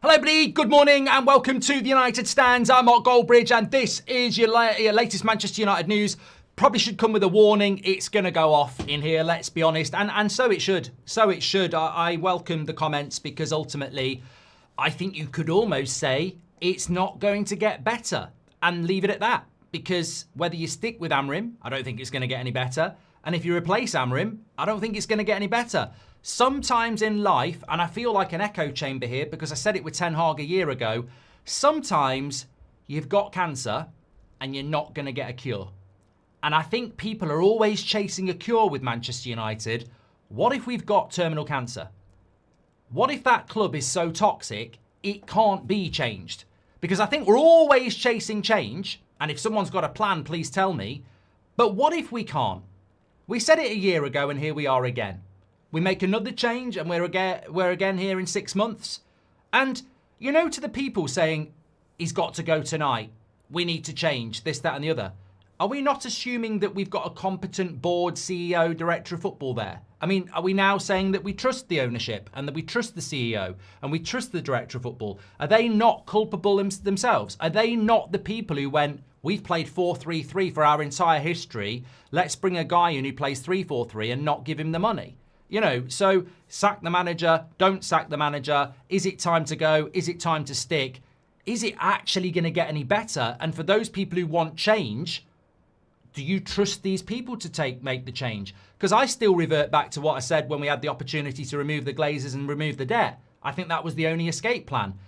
Hello everybody, good morning and welcome to the United Stands. I'm Mark Goldbridge and this is your latest Manchester United news. Probably should come with a warning, it's going to go off in here, let's be honest, and so it should. I welcome the comments because ultimately I think you could almost say it's not going to get better and leave it at that. Because whether you stick with Amorim, I don't think it's going to get any better. And if you replace Amorim, I don't think it's going to get any better. Sometimes in life, and I feel like an echo chamber here because I said it with Ten Hag a year ago, sometimes you've got cancer and you're not going to get a cure. And I think people are always chasing a cure with Manchester United. What if we've got terminal cancer? What if that club is so toxic, it can't be changed? Because I think we're always chasing change. And if someone's got a plan, please tell me. But what if we can't? We said it a year ago and here we are again. We make another change and we're again here in 6 months. And, you know, to the people saying, he's got to go tonight, we need to change this, that and the other. Are we not assuming that we've got a competent board, CEO, director of football there? I mean, are we now saying that we trust the ownership and that we trust the CEO and we trust the director of football? Are they not culpable themselves? Are they not the people who went, we've played 4-3-3 for our entire history, let's bring a guy in who plays 3-4-3 and not give him the money? You know, so sack the manager, don't sack the manager. Is it time to go? Is it time to stick? Is it actually going to get any better? And for those people who want change, do you trust these people to make the change? Because I still revert back to what I said when we had the opportunity to remove the Glazers and remove the debt. I think that was the only escape plan.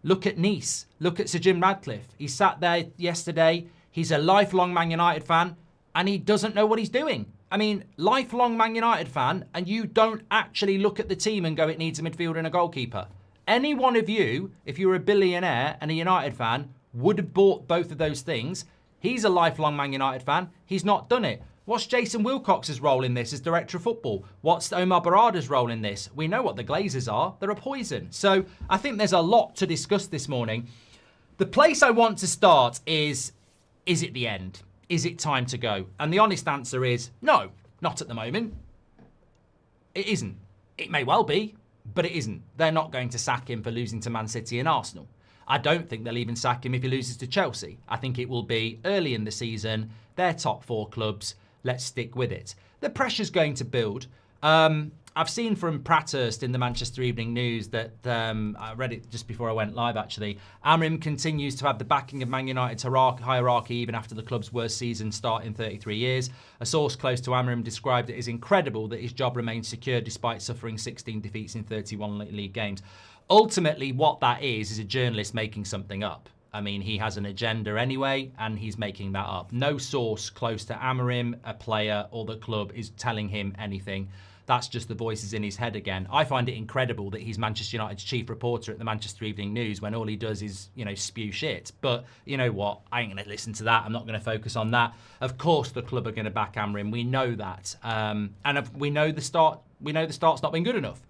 Look at Nice. Look at Sir Jim Radcliffe. He sat there yesterday. He's a lifelong Man United fan and he doesn't know what he's doing. I mean, lifelong Man United fan, and you don't actually look at the team and go, it needs a midfielder and a goalkeeper. Any one of you, if you're a billionaire and a United fan, would have bought both of those things. He's a lifelong Man United fan. He's not done it. What's Jason Wilcox's role in this as director of football? What's Omar Barada's role in this? We know what the Glazers are. They're a poison. So I think there's a lot to discuss this morning. The place I want to start is it the end? Is it time to go? And the honest answer is no, not at the moment. It isn't. It may well be, but it isn't. They're not going to sack him for losing to Man City and Arsenal. I don't think they'll even sack him if he loses to Chelsea. I think it will be early in the season, their top 4 clubs, let's stick with it. The pressure's going to build. I've seen from Prathurst in the Manchester Evening News that, I read it just before I went live actually, Amorim continues to have the backing of Man United's hierarchy even after the club's worst season start in 33 years. A source close to Amorim described it as incredible that his job remains secure despite suffering 16 defeats in 31 league games. Ultimately, what that is a journalist making something up. I mean, he has an agenda anyway, and he's making that up. No source close to Amorim, a player, or the club is telling him anything. That's just the voices in his head again. I find it incredible that he's Manchester United's chief reporter at the Manchester Evening News when all he does is, you know, spew shit. But you know what? I ain't going to listen to that. I'm not going to focus on that. Of course, the club are going to back Amorim. We know that, and we know the start. We know the start's not been good enough.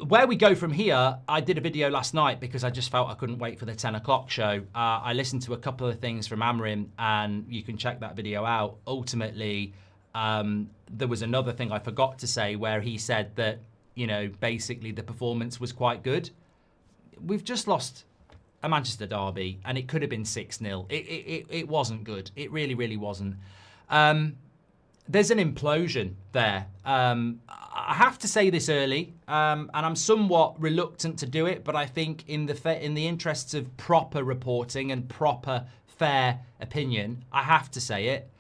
Where we go from here, I did a video last night because I just felt I couldn't wait for the 10 o'clock show. I listened to a couple of things from Amorim, and you can check that video out. Ultimately, there was another thing I forgot to say where he said that, you know, basically the performance was quite good. We've just lost a Manchester derby and it could have been 6-0. It wasn't good. It really, really wasn't. There's an implosion there. I have to say this early, and I'm somewhat reluctant to do it, but I think in the interests of proper reporting and proper fair opinion, I have to say it.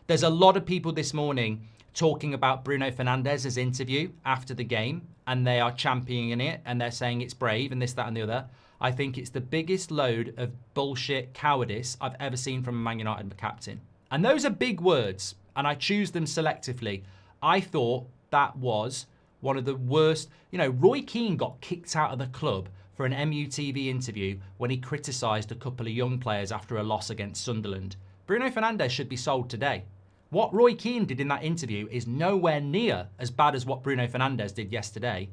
There's a lot of people this morning talking about Bruno Fernandes's interview after the game, and they are championing it, and they're saying it's brave and this, that, and the other. I think it's the biggest load of bullshit cowardice I've ever seen from a Man United captain. And those are big words, and I choose them selectively. I thought that was one of the worst. You know, Roy Keane got kicked out of the club for an MUTV interview when he criticised a couple of young players after a loss against Sunderland. Bruno Fernandes should be sold today. What Roy Keane did in that interview is nowhere near as bad as what Bruno Fernandes did yesterday.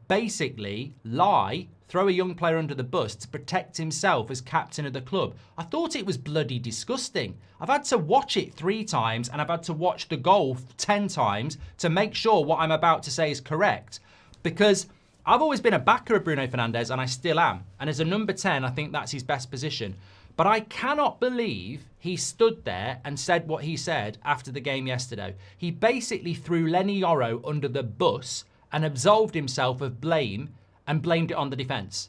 Basically, lie, throw a young player under the bus to protect himself as captain of the club. I thought it was bloody disgusting. I've had to watch it 3 times and I've had to watch the goal 10 times to make sure what I'm about to say is correct. Because I've always been a backer of Bruno Fernandes, and I still am. And as a number 10, I think that's his best position. But I cannot believe he stood there and said what he said after the game yesterday. He basically threw Lenny Yoro under the bus and absolved himself of blame and blamed it on the defence.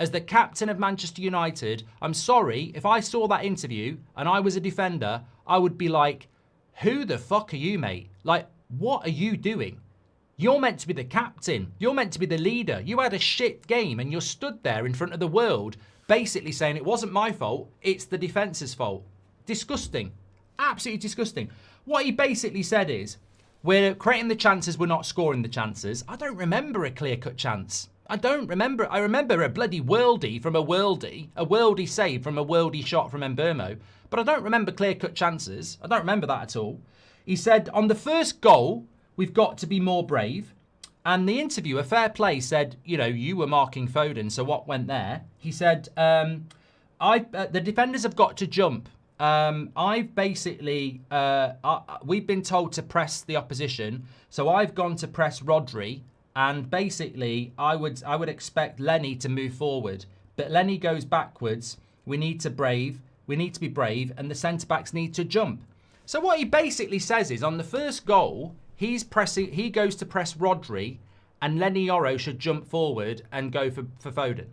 As the captain of Manchester United, I'm sorry, if I saw that interview and I was a defender, I would be like, who the fuck are you, mate? Like, what are you doing? You're meant to be the captain. You're meant to be the leader. You had a shit game and you're stood there in front of the world basically saying it wasn't my fault, it's the defence's fault. Disgusting. Absolutely disgusting. What he basically said is, we're creating the chances, we're not scoring the chances. I don't remember a clear-cut chance. I don't remember. I remember a bloody worldie from a worldie save from a worldie shot from Mbeumo, but I don't remember clear-cut chances. I don't remember that at all. He said, on the first goal, we've got to be more brave. And the interviewer, fair play, said, you know, you were marking Foden, so what went there? He said, the defenders have got to jump. I've basically, we've been told to press the opposition, so I've gone to press Rodri, and basically, I would expect Lenny to move forward, but Lenny goes backwards. We need to be brave, and the centre backs need to jump. So what he basically says is, on the first goal, he goes to press Rodri, and Lenny Yoro should jump forward and go for Foden.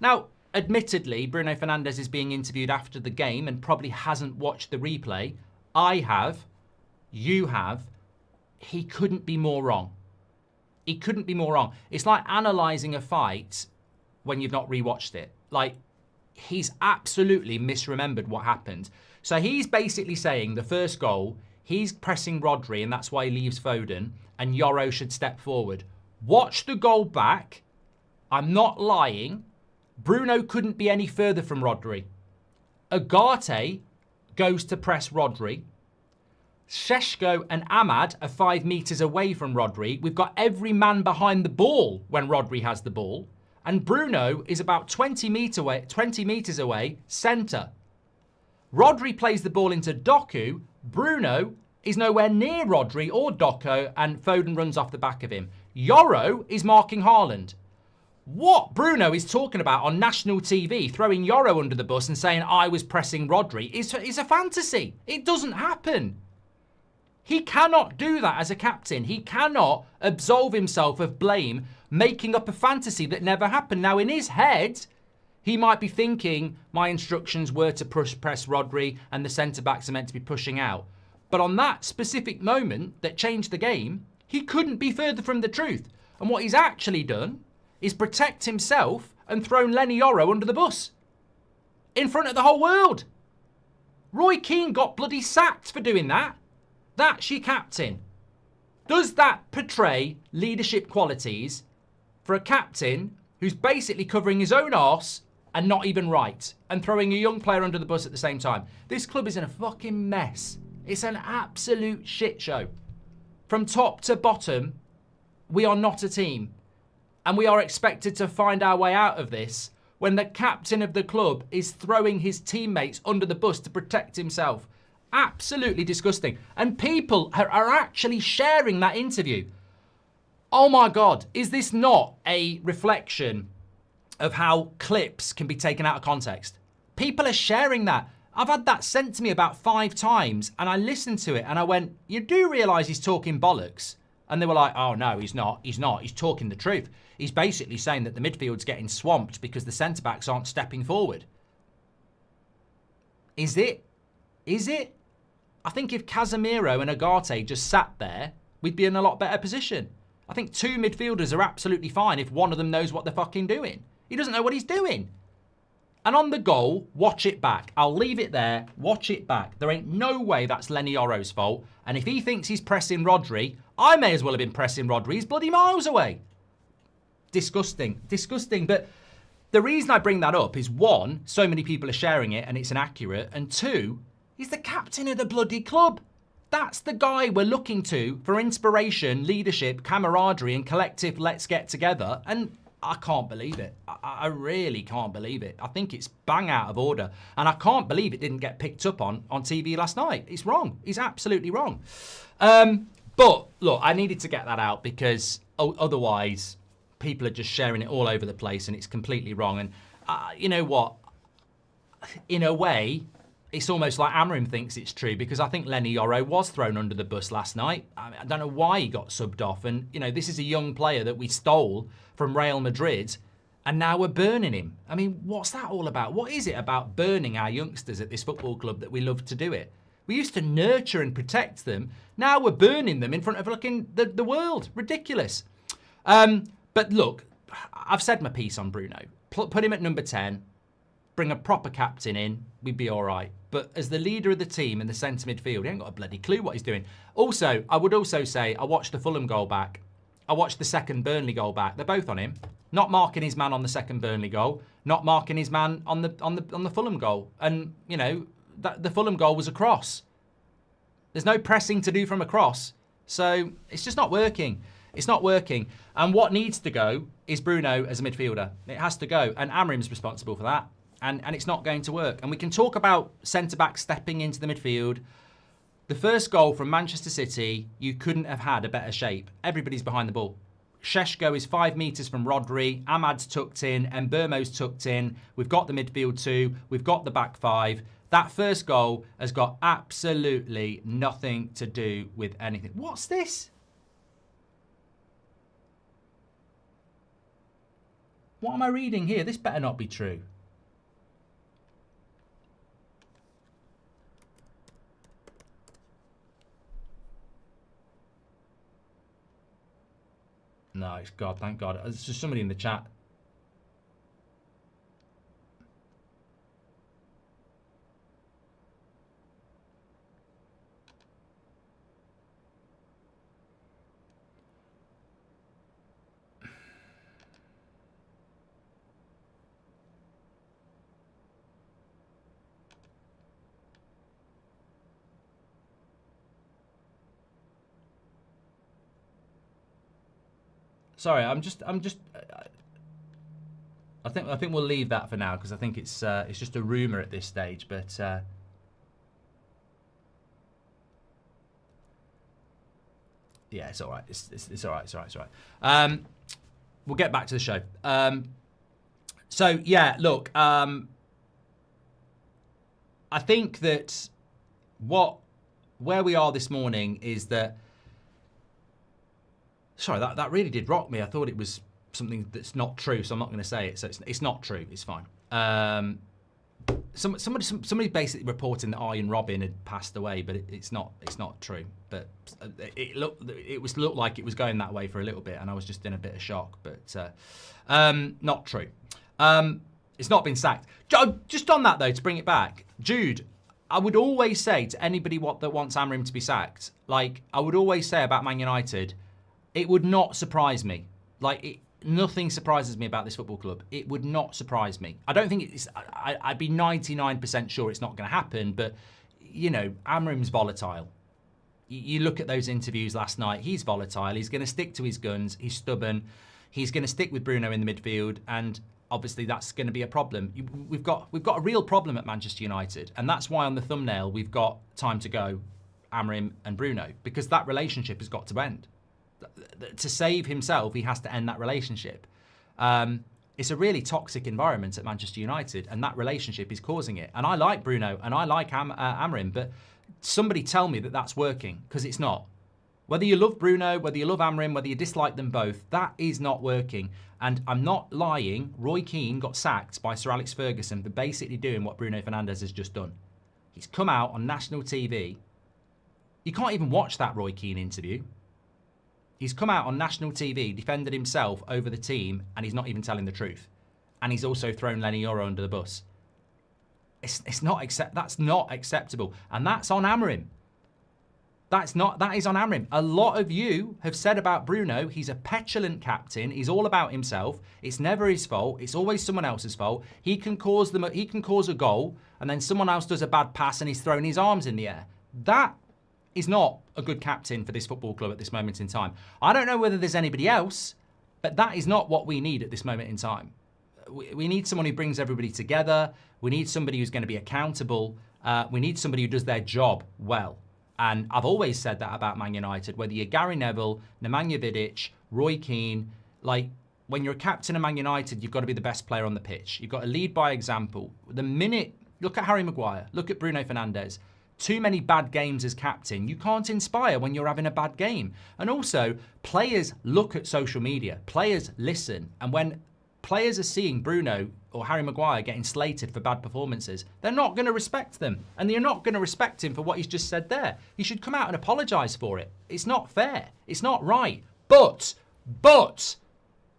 Now, admittedly, Bruno Fernandes is being interviewed after the game and probably hasn't watched the replay. I have. You have. He couldn't be more wrong. He couldn't be more wrong. It's like analysing a fight when you've not rewatched it. Like, he's absolutely misremembered what happened. So he's basically saying the first goal, he's pressing Rodri, and that's why he leaves Foden, and Yoro should step forward. Watch the goal back. I'm not lying. Bruno couldn't be any further from Rodri. Ugarte goes to press Rodri. Šeško and Ahmad are 5 metres away from Rodri. We've got every man behind the ball when Rodri has the ball. And Bruno is about 20 metres away, centre. Rodri plays the ball into Doku. Bruno is nowhere near Rodri or Doku, and Foden runs off the back of him. Yoro is marking Haaland. What Bruno is talking about on national TV, throwing Yoro under the bus and saying I was pressing Rodri, is a fantasy. It doesn't happen. He cannot do that as a captain. He cannot absolve himself of blame, making up a fantasy that never happened. Now, in his head, he might be thinking my instructions were to press Rodri and the centre-backs are meant to be pushing out. But on that specific moment that changed the game, he couldn't be further from the truth. And what he's actually done is protect himself and thrown Lenny Yoro under the bus. In front of the whole world. Roy Keane got bloody sacked for doing that. That's your captain. Does that portray leadership qualities for a captain who's basically covering his own arse and not even right, and throwing a young player under the bus at the same time? This club is in a fucking mess. It's an absolute shit show. From top to bottom, we are not a team. And we are expected to find our way out of this when the captain of the club is throwing his teammates under the bus to protect himself. Absolutely disgusting. And people are actually sharing that interview. Oh my God, is this not a reflection of how clips can be taken out of context? People are sharing that. I've had that sent to me about 5 times, and I listened to it and I went, you do realise he's talking bollocks? And they were like, oh no, he's not. He's talking the truth. He's basically saying that the midfield's getting swamped because the centre-backs aren't stepping forward. Is it? Is it? I think if Casemiro and Ugarte just sat there, we'd be in a lot better position. I think 2 midfielders are absolutely fine if one of them knows what they're fucking doing. He doesn't know what he's doing. And on the goal, watch it back. I'll leave it there. Watch it back. There ain't no way that's Lenny Yoro's fault. And if he thinks he's pressing Rodri, I may as well have been pressing Rodri. He's bloody miles away. Disgusting. Disgusting. But the reason I bring that up is, 1, so many people are sharing it and it's inaccurate. And 2, he's the captain of the bloody club. That's the guy we're looking to for inspiration, leadership, camaraderie, and collective let's get together. And I can't believe it. I really can't believe it. I think it's bang out of order. And I can't believe it didn't get picked up on TV last night. It's wrong. He's absolutely wrong. But, look, I needed to get that out because otherwise people are just sharing it all over the place, and it's completely wrong. And you know what? In a way, it's almost like Amorim thinks it's true, because I think Lenny Yoro was thrown under the bus last night. I don't know why he got subbed off. And, you know, this is a young player that we stole from Real Madrid, and now we're burning him. I mean, what's that all about? What is it about burning our youngsters at this football club that we love to do it? We used to nurture and protect them. Now we're burning them in front of the world. Ridiculous. But look, I've said my piece on Bruno. Put him at number 10. Bring a proper captain in, we'd be all right. But as the leader of the team in the centre midfield, he ain't got a bloody clue what he's doing. Also, I would also say, I watched the Fulham goal back. I watched the second Burnley goal back. They're both on him. Not marking his man on the second Burnley goal. Not marking his man on the Fulham goal. And, you know, the Fulham goal was a cross. There's no pressing to do from a cross. So it's just not working. It's not working. And what needs to go is Bruno as a midfielder. It has to go. And Amorim's responsible for that. And it's not going to work. And we can talk about centre-backs stepping into the midfield. The first goal from Manchester City, you couldn't have had a better shape. Everybody's behind the ball. Šeško is 5 metres from Rodri. Ahmad's tucked in. Mbeumo's tucked in. We've got the midfield 2. We've got the back 5. That first goal has got absolutely nothing to do with anything. What's this? What am I reading here? This better not be true. No, it's God, thank God. There's just somebody in the chat. Sorry, I think we'll leave that for now, because I think it's just a rumor at this stage. But yeah, it's all right. It's all right. It's all right. It's all right. We'll get back to the show. So yeah, look. I think that where we are this morning is that. Sorry, that really did rock me. I thought it was something that's not true, so I'm not going to say it. So it's not true. It's fine. Somebody basically reporting that Arjen Robben had passed away, but it's not true. But it looked like it was going that way for a little bit, and I was just in a bit of shock. But not true. It's not been sacked. Just on that though, to bring it back, Jude. I would always say to anybody that wants Amorim to be sacked, like I would always say about Man United. It would not surprise me. Nothing surprises me about this football club. It would not surprise me. I don't think it's. I'd be 99% sure it's not going to happen. But you know, Amorim's volatile. You look at those interviews last night. He's volatile. He's going to stick to his guns. He's stubborn. He's going to stick with Bruno in the midfield, and obviously that's going to be a problem. We've got a real problem at Manchester United, and that's why on the thumbnail we've got time to go, Amorim and Bruno, because that relationship has got to end. To save himself, he has to end that relationship. It's a really toxic environment at Manchester United, and that relationship is causing it. And I like Bruno, and I like Amorim, but somebody tell me that that's working, because it's not. Whether you love Bruno, whether you love Amorim, whether you dislike them both, that is not working. And I'm not lying, Roy Keane got sacked by Sir Alex Ferguson for basically doing what Bruno Fernandes has just done. He's come out on national TV. You can't even watch that Roy Keane interview. He's come out on national TV, defended himself over the team, and he's not even telling the truth. And he's also thrown Lenny Yoro under the bus. That's not acceptable. And that's on Amorim. That is on Amorim. A lot of you have said about Bruno, he's a petulant captain. He's all about himself. It's never his fault. It's always someone else's fault. He can cause a goal, and then someone else does a bad pass and he's thrown his arms in the air. That is not a good captain for this football club at this moment in time. I don't know whether there's anybody else, but that is not what we need at this moment in time. We need someone who brings everybody together. We need somebody who's going to be accountable. We need somebody who does their job well. And I've always said that about Man United, whether you're Gary Neville, Nemanja Vidic, Roy Keane, like when you're a captain of Man United, you've got to be the best player on the pitch. You've got to lead by example. The minute, look at Harry Maguire, look at Bruno Fernandes. Too many bad games as captain. You can't inspire when you're having a bad game. And also, players look at social media. Players listen. And when players are seeing Bruno or Harry Maguire getting slated for bad performances, they're not going to respect them. And they're not going to respect him for what he's just said there. He should come out and apologise for it. It's not fair. It's not right. But,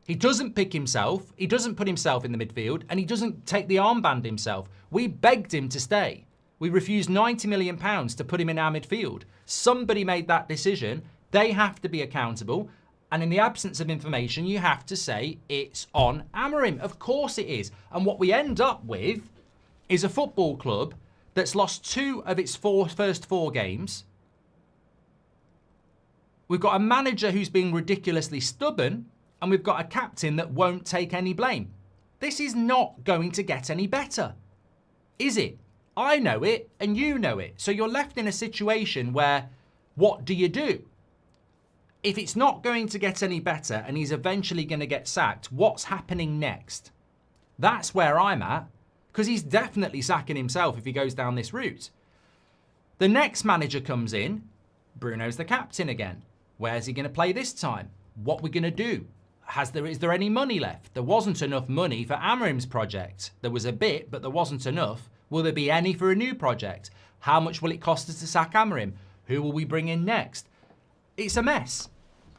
he doesn't pick himself. He doesn't put himself in the midfield. And he doesn't take the armband himself. We begged him to stay. We refused £90 million to put him in our midfield. Somebody made that decision. They have to be accountable. And in the absence of information, you have to say it's on Amorim. Of course it is. And what we end up with is a football club that's lost 2 of its first 4 games. We've got a manager who's being ridiculously stubborn, and we've got a captain that won't take any blame. This is not going to get any better, is it? I know it, and you know it. So you're left in a situation where, what do you do? If it's not going to get any better and he's eventually going to get sacked, what's happening next? That's where I'm at, because he's definitely sacking himself if he goes down this route. The next manager comes in, Bruno's the captain again. Where's he going to play this time? What are we going to do? Is there any money left? There wasn't enough money for Amorim's project. There was a bit, but there wasn't enough. Will there be any for a new project? How much will it cost us to sack Amorim? Who will we bring in next? It's a mess.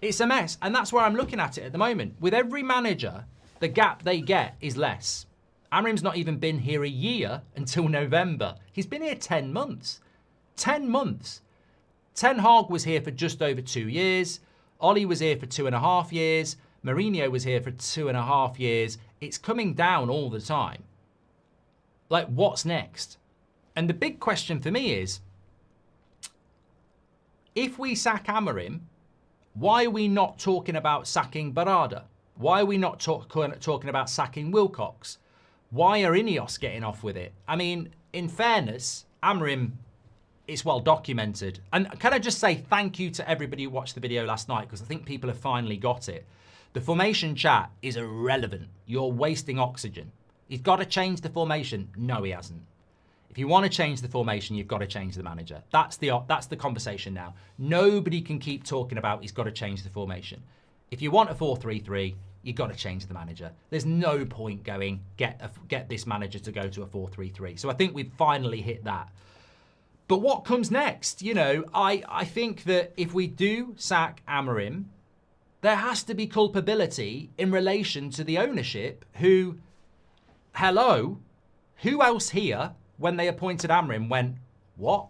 It's a mess. And that's where I'm looking at it at the moment. With every manager, the gap they get is less. Amorim's not even been here a year until November. He's been here 10 months. 10 months. Ten Hag was here for just over 2 years. Ollie was here for 2.5 years. Mourinho was here for 2.5 years. It's coming down all the time. Like, what's next? And the big question for me is, if we sack Amorim, why are we not talking about sacking Barada? Why are we not talking about sacking Wilcox? Why are Ineos getting off with it? I mean, in fairness, Amorim, it's well documented. And can I just say thank you to everybody who watched the video last night, because I think people have finally got it. The formation chat is irrelevant. You're wasting oxygen. He's got to change the formation. No, he hasn't. If you want to change the formation, you've got to change the manager. That's the conversation now. Nobody can keep talking about he's got to change the formation. If you want a 4-3-3, you've got to change the manager. There's no point going, get this manager to go to a 4-3-3. So I think we've finally hit that. But what comes next? You know, I think that if we do sack Amorim, there has to be culpability in relation to the ownership who, hello, who else here, when they appointed Amorim, went, what?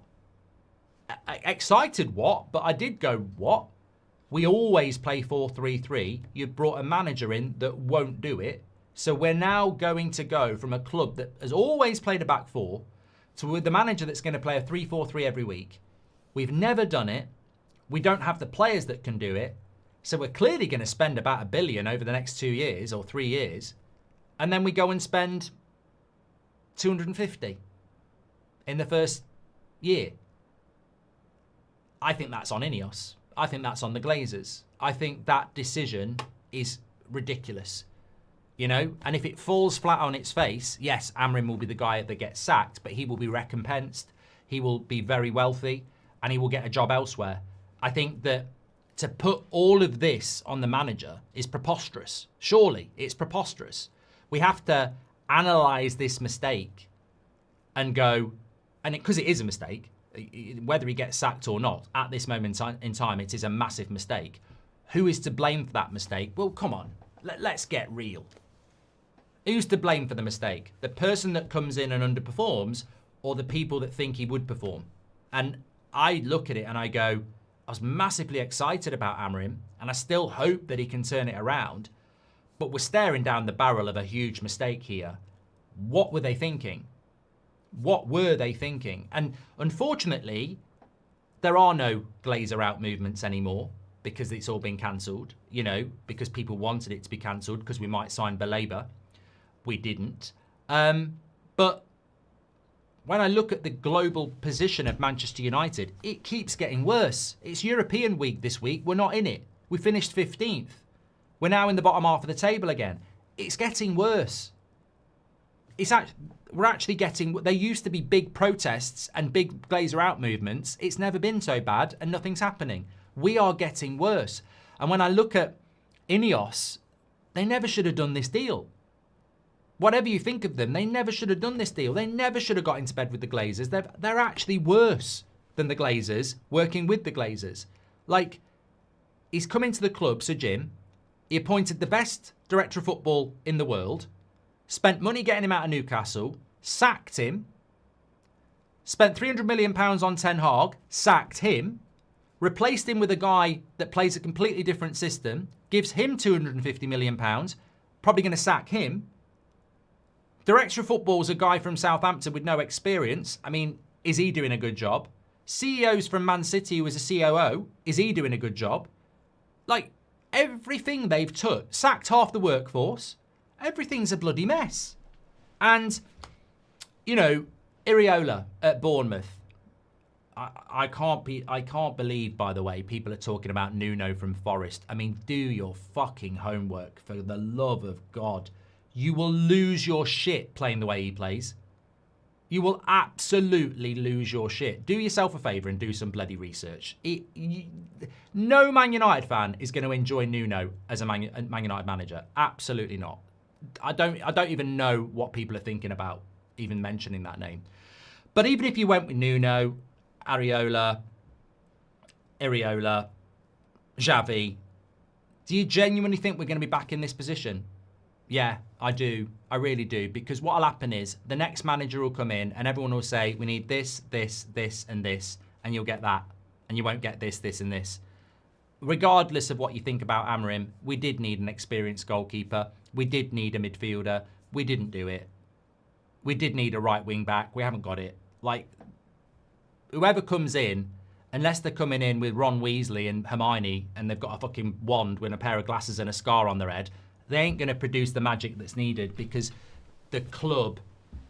Excited, what? But I did go, what? We always play 4-3-3. You've brought a manager in that won't do it. So we're now going to go from a club that has always played a back four to with the manager that's going to play a 3-4-3 every week. We've never done it. We don't have the players that can do it. So we're clearly going to spend about $1 billion over the next 2 years or 3 years. And then we go and spend 250 in the first year. I think that's on Ineos. I think that's on the Glazers. I think that decision is ridiculous. You know, and if it falls flat on its face, yes, Amorim will be the guy that gets sacked, but he will be recompensed. He will be very wealthy and he will get a job elsewhere. I think that to put all of this on the manager is preposterous. Surely, it's preposterous. We have to analyse this mistake and go, and because it is a mistake, whether he gets sacked or not, at this moment in time, it is a massive mistake. Who is to blame for that mistake? Well, come on, let's get real. Who's to blame for the mistake? The person that comes in and underperforms, or the people that think he would perform? And I look at it and I go, I was massively excited about Amorim, and I still hope that he can turn it around, but we're staring down the barrel of a huge mistake here. What were they thinking? What were they thinking? And unfortunately, there are no Glazer out movements anymore because it's all been cancelled, you know, because people wanted it to be cancelled because we might sign Baleba. We didn't. But when I look at the global position of Manchester United, it keeps getting worse. It's European week this week. We're not in it. We finished 15th. We're now in the bottom half of the table again. It's getting worse. We're actually getting, there used to be big protests and big Glazer out movements. It's never been so bad and nothing's happening. We are getting worse. And when I look at Ineos, they never should have done this deal. Whatever you think of them, they never should have done this deal. They never should have got into bed with the Glazers. They're actually worse than the Glazers, working with the Glazers. Like, he's come into the club, Sir Jim. He appointed the best director of football in the world, spent money getting him out of Newcastle, sacked him, spent £300 million on Ten Hag, sacked him, replaced him with a guy that plays a completely different system, gives him £250 million, probably going to sack him. Director of football's a guy from Southampton with no experience. I mean, is he doing a good job? CEO's from Man City who was a COO. Is he doing a good job? Like, everything they've sacked half the workforce. Everything's a bloody mess. And, you know, Iriola at Bournemouth. I can't believe, by the way, people are talking about Nuno from Forest. I mean, do your fucking homework, for the love of God. You will lose your shit playing the way he plays. You will absolutely lose your shit. Do yourself a favour and do some bloody research. No Man United fan is going to enjoy Nuno as a Man United manager. Absolutely not. I don't even know what people are thinking about even mentioning that name. But even if you went with Nuno, Iriola, Xavi, do you genuinely think we're going to be back in this position? Yeah, I do. I really do. Because what will happen is the next manager will come in and everyone will say, we need this, this, this, and this. And you'll get that. And you won't get this, this, and this. Regardless of what you think about Amorim, we did need an experienced goalkeeper. We did need a midfielder. We didn't do it. We did need a right wing back. We haven't got it. Like, whoever comes in, unless they're coming in with Ron Weasley and Hermione and they've got a fucking wand with a pair of glasses and a scar on their head, they ain't going to produce the magic that's needed because the club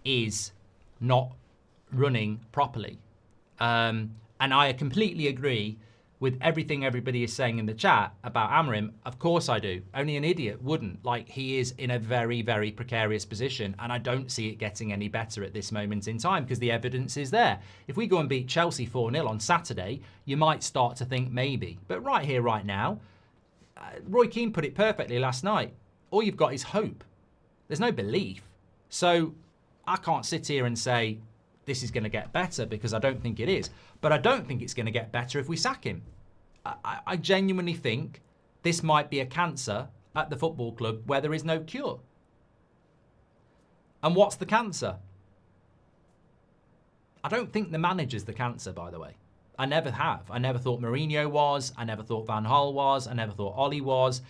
is not running properly. And I completely agree with everything everybody is saying in the chat about Amorim. Of course I do. Only an idiot wouldn't. Like, he is in a very, very precarious position and I don't see it getting any better at this moment in time because the evidence is there. If we go and beat Chelsea 4-0 on Saturday, you might start to think maybe. But right here, right now, Roy Keane put it perfectly last night. All you've got is hope. There's no belief. So I can't sit here and say this is going to get better because I don't think it is. But I don't think it's going to get better if we sack him. I genuinely think this might be a cancer at the football club where there is no cure. And what's the cancer? I don't think the manager's the cancer, by the way. I never have. I never thought Mourinho was. I never thought Van Gaal was. I never thought Ollie was.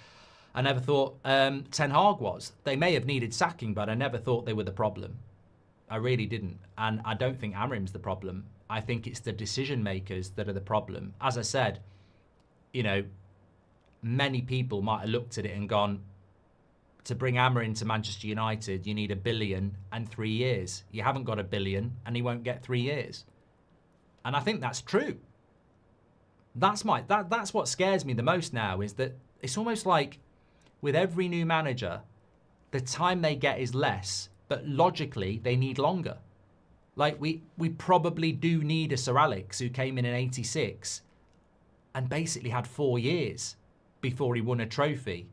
I never thought Ten Hag was. They may have needed sacking, but I never thought they were the problem. I really didn't. And I don't think Amorim's the problem. I think it's the decision makers that are the problem. As I said, you know, many people might have looked at it and gone, to bring Amorim to Manchester United, you need $1 billion and 3 years. You haven't got $1 billion and he won't get 3 years. And I think that's true. That's what scares me the most now, is that it's almost like with every new manager, the time they get is less, but logically they need longer. Like we probably do need a Sir Alex who came in 86 and basically had 4 years before he won a trophy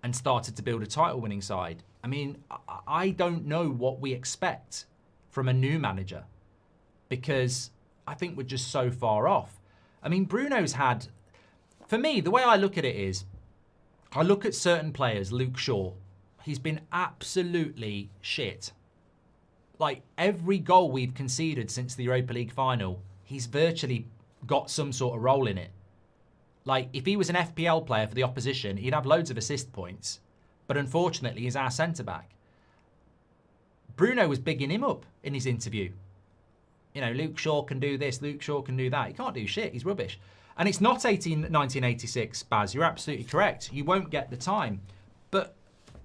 and started to build a title-winning side. I mean, I don't know what we expect from a new manager because I think we're just so far off. I mean, Bruno's had, for me, the way I look at it is, I look at certain players, Luke Shaw, he's been absolutely shit. Like, every goal we've conceded since the Europa League final, he's virtually got some sort of role in it. Like, if he was an FPL player for the opposition, he'd have loads of assist points. But unfortunately, he's our centre-back. Bruno was bigging him up in his interview. You know, Luke Shaw can do this, Luke Shaw can do that. He can't do shit, he's rubbish. And it's not 1986, Baz, you're absolutely correct. You won't get the time. But,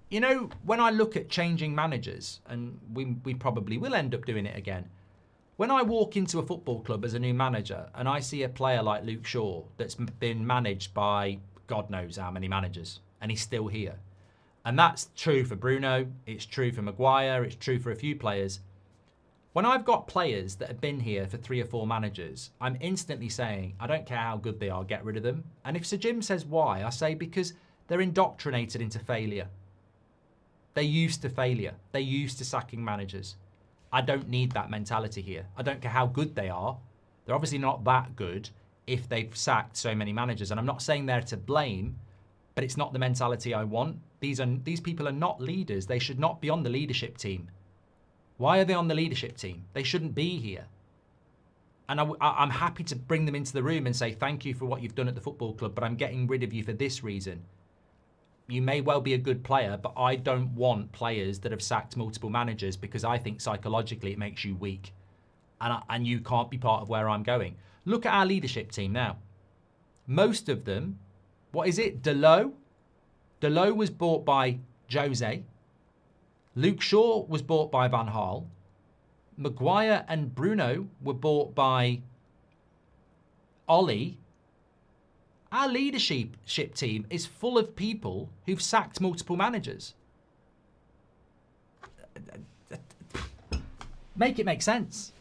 you know, when I look at changing managers, and we probably will end up doing it again, when I walk into a football club as a new manager and I see a player like Luke Shaw that's been managed by God knows how many managers, and he's still here. And that's true for Bruno, it's true for Maguire, it's true for a few players. When I've got players that have been here for 3 or 4 managers, I'm instantly saying, I don't care how good they are, get rid of them. And if Sir Jim says why, I say because they're indoctrinated into failure. They're used to failure. They're used to sacking managers. I don't need that mentality here. I don't care how good they are. They're obviously not that good if they've sacked so many managers. And I'm not saying they're to blame, but it's not the mentality I want. These people are not leaders. They should not be on the leadership team. Why are they on the leadership team? They shouldn't be here. And I'm happy to bring them into the room and say, thank you for what you've done at the football club, but I'm getting rid of you for this reason. You may well be a good player, but I don't want players that have sacked multiple managers because I think psychologically it makes you weak. And you can't be part of where I'm going. Look at our leadership team now. Most of them, what is it? Delot was bought by Jose. Luke Shaw was bought by Van Gaal. Maguire and Bruno were bought by Ollie. Our leadership team is full of people who've sacked multiple managers. Make it make sense.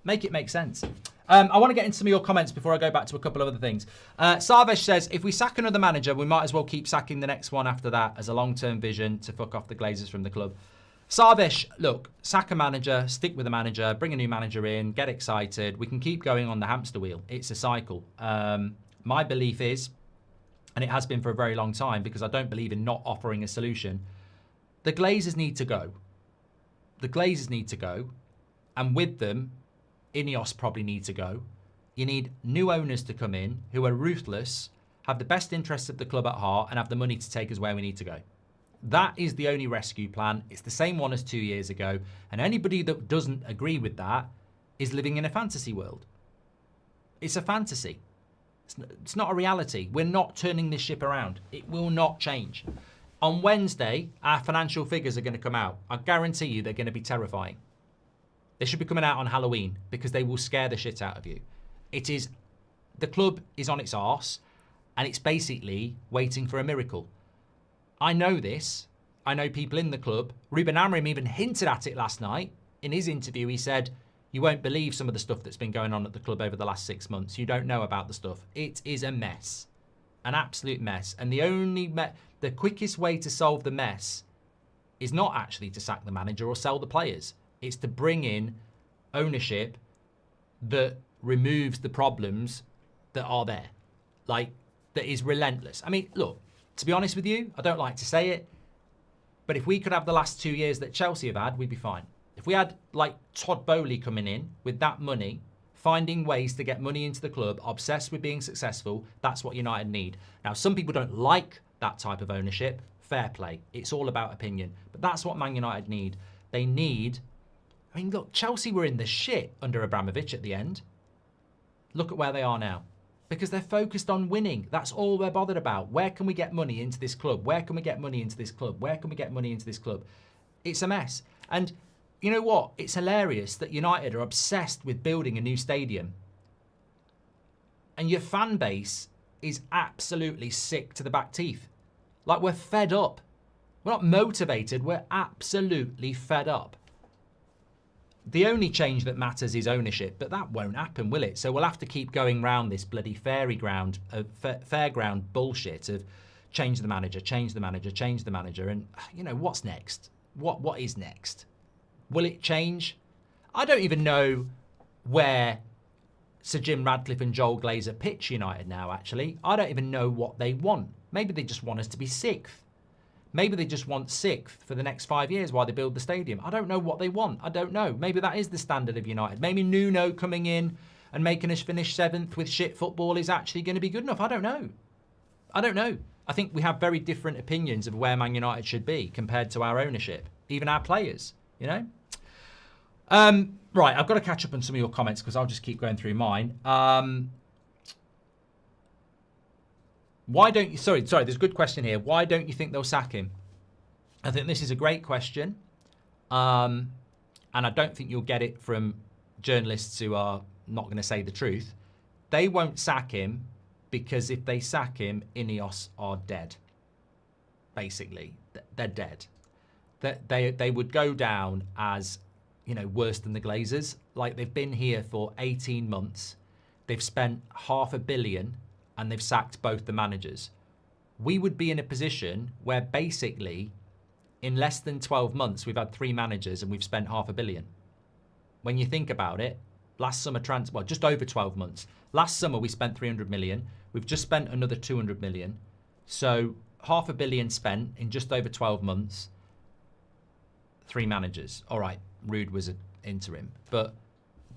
Make it make sense. I want to get into some of your comments before I go back to a couple of other things. Sarvesh says, if we sack another manager, we might as well keep sacking the next one after that as a long-term vision to fuck off the Glazers from the club. Sarvesh, look, sack a manager, stick with a manager, bring a new manager in, get excited. We can keep going on the hamster wheel. It's a cycle. My belief is, and it has been for a very long time because I don't believe in not offering a solution, the Glazers need to go. The Glazers need to go. And with them, Ineos probably need to go. You need new owners to come in who are ruthless, have the best interests of the club at heart, and have the money to take us where we need to go. That is the only rescue plan. It's the same one as 2 years ago. And anybody that doesn't agree with that is living in a fantasy world. It's a fantasy. It's not a reality. We're not turning this ship around. It will not change. On Wednesday, our financial figures are going to come out. I guarantee you they're going to be terrifying. They should be coming out on Halloween because they will scare the shit out of you. The club is on its arse and it's basically waiting for a miracle. I know this. I know people in the club. Ruben Amorim even hinted at it last night. In his interview, he said, you won't believe some of the stuff that's been going on at the club over the last 6 months. You don't know about the stuff. It is a mess. An absolute mess. And the quickest way to solve the mess is not actually to sack the manager or sell the players. It's to bring in ownership that removes the problems that are there. Like, that is relentless. I mean, look, to be honest with you, I don't like to say it, but if we could have the last 2 years that Chelsea have had, we'd be fine. If we had, like, Todd Bowley coming in with that money, finding ways to get money into the club, obsessed with being successful, that's what United need. Now, some people don't like that type of ownership. Fair play. It's all about opinion. But that's what Man United need. They need... I mean, look, Chelsea were in the shit under Abramovich at the end. Look at where they are now. Because they're focused on winning. That's all they're bothered about. Where can we get money into this club? Where can we get money into this club? Where can we get money into this club? It's a mess. And you know what? It's hilarious that United are obsessed with building a new stadium. And your fan base is absolutely sick to the back teeth. Like, we're fed up. We're not motivated. We're absolutely fed up. The only change that matters is ownership, but that won't happen, will it? So we'll have to keep going round this bloody fairground bullshit of change the manager, change the manager, change the manager. And, you know, what's next? What is next? Will it change? I don't even know where Sir Jim Radcliffe and Joel Glazer pitch United now, actually. I don't even know what they want. Maybe they just want us to be 6th. Maybe they just want 6th for the next 5 years while they build the stadium. I don't know what they want. I don't know. Maybe that is the standard of United. Maybe Nuno coming in and making us finish 7th with shit football is actually going to be good enough. I don't know. I don't know. I think we have very different opinions of where Man United should be compared to our ownership, even our players, you know? Right, I've got to catch up on some of your comments because I'll just keep going through mine. Why don't you... Sorry, there's a good question here. Why don't you think they'll sack him? I think this is a great question. And I don't think you'll get it from journalists who are not going to say the truth. They won't sack him because if they sack him, Ineos are dead. basically. They're dead. They would go down as, you know, worse than the Glazers. Like, they've been here for 18 months. They've spent $500 million and they've sacked both the managers. We would be in a position where basically in less than 12 months, we've had 3 managers and we've spent $500 million. When you think about it, last summer, just over 12 months. Last summer, we spent 300 million. We've just spent another 200 million. So $500 million spent in just over 12 months. 3 managers. All right, Rude was an interim. But,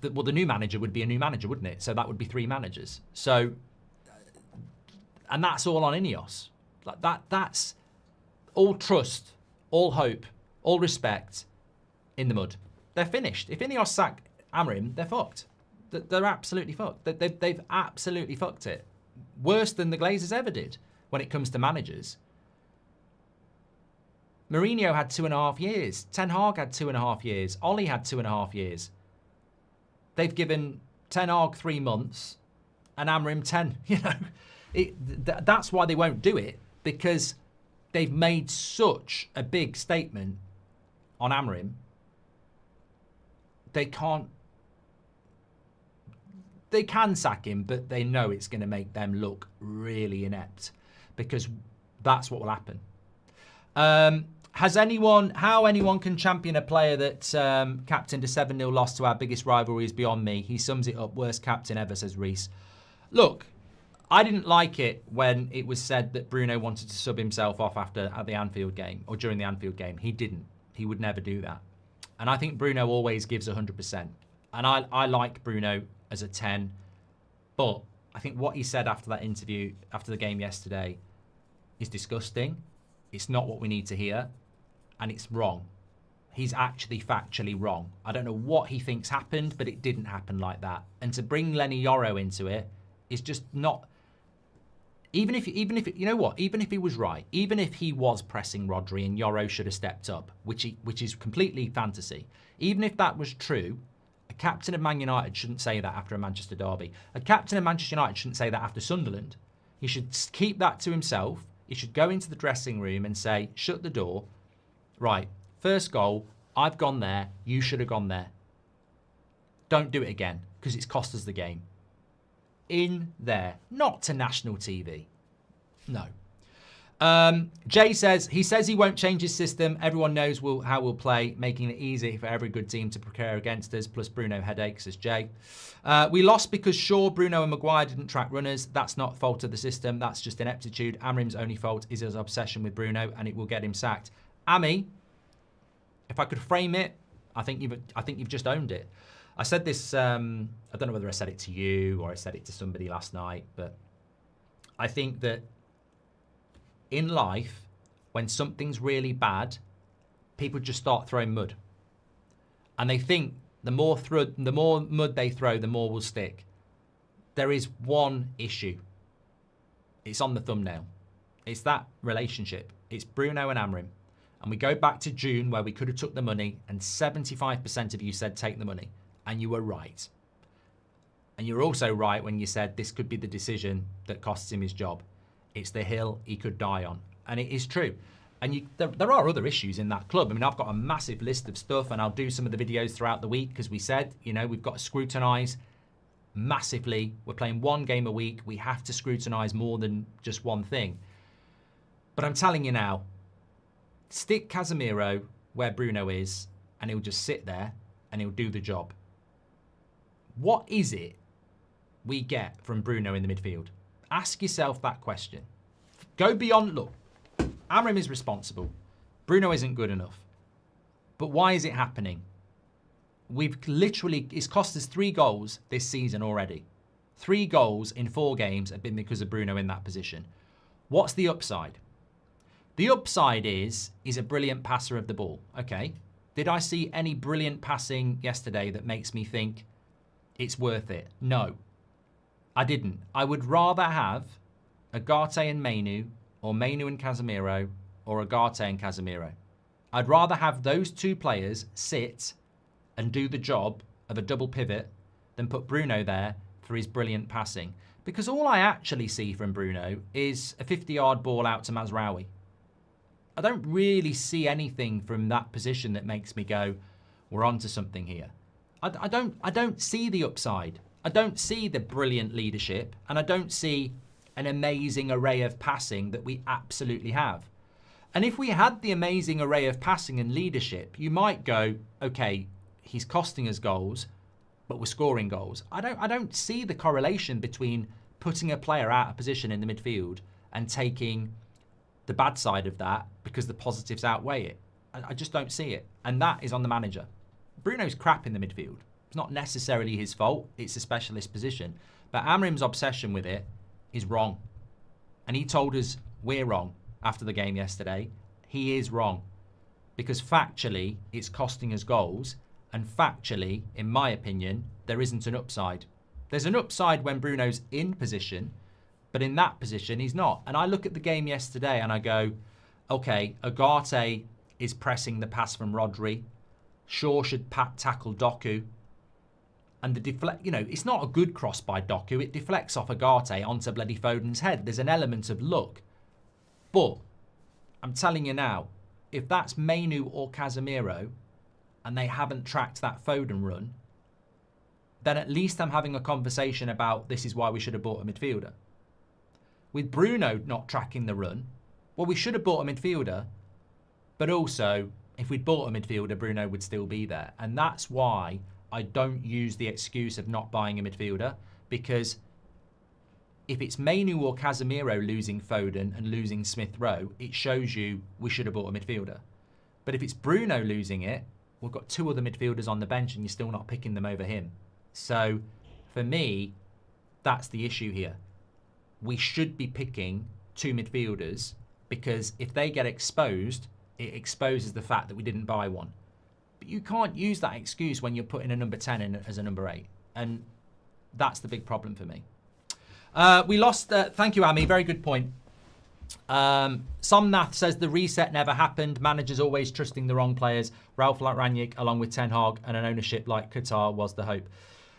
the new manager would be a new manager, wouldn't it? So that would be 3 managers. So, and that's all on Ineos. Like that's all trust, all hope, all respect in the mud. They're finished. If Ineos sack Amorim, they're fucked. They're absolutely fucked. They've absolutely fucked it. Worse than the Glazers ever did when it comes to managers. Mourinho had 2.5 years. Ten Hag had 2.5 years. Ollie had 2.5 years. They've given Ten Hag 3 months and Amorim 10. You know, that's why they won't do it, because they've made such a big statement on Amorim. They can sack him, but they know it's going to make them look really inept, because that's what will happen. How anyone can champion a player that captained a 7-0 loss to our biggest rivalry is beyond me. He sums it up. Worst captain ever, says Reese. Look, I didn't like it when it was said that Bruno wanted to sub himself off at the Anfield game, or during the Anfield game. He didn't. He would never do that. And I think Bruno always gives 100%. And I like Bruno as a 10. But I think what he said after that interview, after the game yesterday, is disgusting. It's not what we need to hear. And it's wrong. He's actually factually wrong. I don't know what he thinks happened, but it didn't happen like that. And to bring Lenny Yoro into it is just not... Even if you know what? Even if he was right, even if he was pressing Rodri and Yoro should have stepped up, which is completely fantasy. Even if that was true, a captain of Man United shouldn't say that after a Manchester derby. A captain of Manchester United shouldn't say that after Sunderland. He should keep that to himself. He should go into the dressing room and say, shut the door. Right, first goal, I've gone there. You should have gone there. Don't do it again, because it's cost us the game. In there, not to national TV. No. Jay says, he won't change his system. Everyone knows how we'll play, making it easy for every good team to prepare against us, plus Bruno headaches, says Jay. We lost because Shaw, Bruno and Maguire didn't track runners. That's not fault of the system. That's just ineptitude. Amorim's only fault is his obsession with Bruno, and it will get him sacked. Ami, if I could frame it, I think you've just owned it. I said this, I don't know whether I said it to you or I said it to somebody last night, but I think that in life, when something's really bad, people just start throwing mud. And they think the more mud they throw, the more will stick. There is one issue. It's on the thumbnail. It's that relationship. It's Bruno and Amorim. And we go back to June where we could have took the money and 75% of you said take the money. And you were right. And you were also right when you said this could be the decision that costs him his job. It's the hill he could die on. And it is true. And there are other issues in that club. I mean, I've got a massive list of stuff and I'll do some of the videos throughout the week because we said, you know, we've got to scrutinise massively. We're playing 1 game a week. We have to scrutinise more than just one thing. But I'm telling you now, stick Casemiro where Bruno is and he'll just sit there and he'll do the job. What is it we get from Bruno in the midfield? Ask yourself that question. Go beyond, look, Amorim is responsible. Bruno isn't good enough. But why is it happening? It's cost us 3 goals this season already. 3 goals in 4 games have been because of Bruno in that position. What's the upside? The upside is he's a brilliant passer of the ball. Okay. Did I see any brilliant passing yesterday that makes me think it's worth it? No, I didn't. I would rather have Agate and Mainu, or Mainu and Casemiro, or Agate and Casemiro. I'd rather have those 2 players sit and do the job of a double pivot than put Bruno there for his brilliant passing. Because all I actually see from Bruno is a 50-yard ball out to Mazraoui. I don't really see anything from that position that makes me go, we're onto something here. I don't see the upside. I don't see the brilliant leadership, and I don't see an amazing array of passing that we absolutely have. And if we had the amazing array of passing and leadership, you might go, okay, he's costing us goals, but we're scoring goals. I don't see the correlation between putting a player out of position in the midfield and taking the bad side of that because the positives outweigh it. I just don't see it. And that is on the manager. Bruno's crap in the midfield. It's not necessarily his fault. It's a specialist position. But Amorim's obsession with it is wrong. And he told us we're wrong after the game yesterday. He is wrong. Because factually, it's costing us goals. And factually, in my opinion, there isn't an upside. There's an upside when Bruno's in position, but in that position, he's not. And I look at the game yesterday and I go, okay, Ugarte is pressing the pass from Rodri. Shaw should tackle Doku. And it's not a good cross by Doku. It deflects off Ugarte onto bloody Foden's head. There's an element of luck. But I'm telling you now, if that's Mainu or Casemiro and they haven't tracked that Foden run, then at least I'm having a conversation about this is why we should have bought a midfielder. With Bruno not tracking the run, well, we should have bought a midfielder, but also, if we'd bought a midfielder, Bruno would still be there. And that's why I don't use the excuse of not buying a midfielder, because if it's Mainu or Casemiro losing Foden and losing Smith Rowe, it shows you we should have bought a midfielder. But if it's Bruno losing it, we've got two other midfielders on the bench and you're still not picking them over him. So, for me, that's the issue here. We should be picking two midfielders because if they get exposed, it exposes the fact that we didn't buy one. But you can't use that excuse when you're putting a number 10 in as a number 8. And that's the big problem for me. We lost... thank you, Ami. Very good point. Somnath says the reset never happened. Managers always trusting the wrong players. Ralph Rangnick, along with Ten Hag, and an ownership like Qatar was the hope.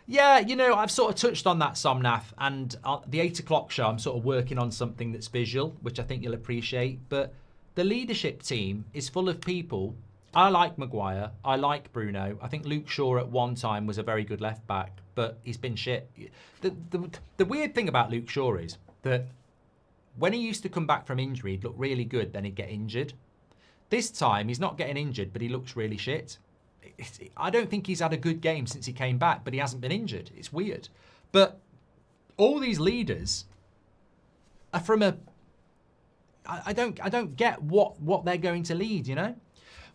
Yeah, you know, I've sort of touched on that, Somnath. And the 8 o'clock show, I'm sort of working on something that's visual, which I think you'll appreciate. But the leadership team is full of people. I like Maguire. I like Bruno. I think Luke Shaw at one time was a very good left back, but he's been shit. The weird thing about Luke Shaw is that when he used to come back from injury, he'd look really good, then he'd get injured. This time, he's not getting injured, but he looks really shit. I don't think he's had a good game since he came back, but he hasn't been injured. It's weird. But all these leaders are from a... I don't get what they're going to lead, you know?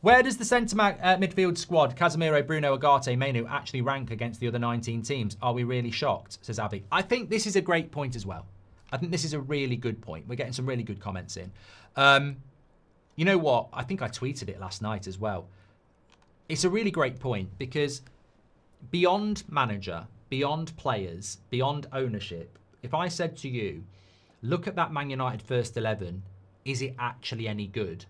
Where does the centre midfield squad, Casemiro, Bruno, Ugarte, Mainu, actually rank against the other 19 teams? Are we really shocked, says Avi. I think this is a great point as well. I think this is a really good point. We're getting some really good comments in. You know what? I think I tweeted it last night as well. It's a really great point because beyond manager, beyond players, beyond ownership, if I said to you, look at that Man United first 11, is it actually any good?